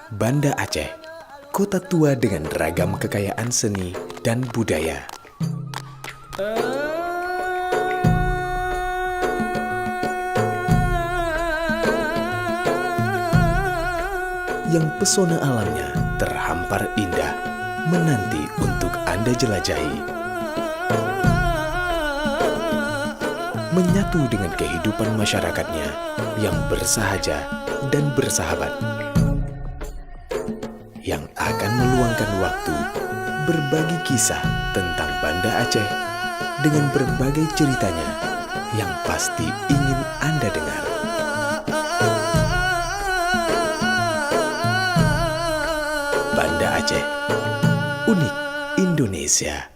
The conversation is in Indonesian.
Banda Aceh, kota tua dengan ragam kekayaan seni dan budaya. Yang pesona alamnya terhampar indah, menanti untuk Anda jelajahi. Menyatu dengan kehidupan masyarakatnya yang bersahaja dan bersahabat. Yang akan meluangkan waktu berbagi kisah tentang Banda Aceh dengan berbagai ceritanya yang pasti ingin Anda dengar. Banda Aceh, unik Indonesia.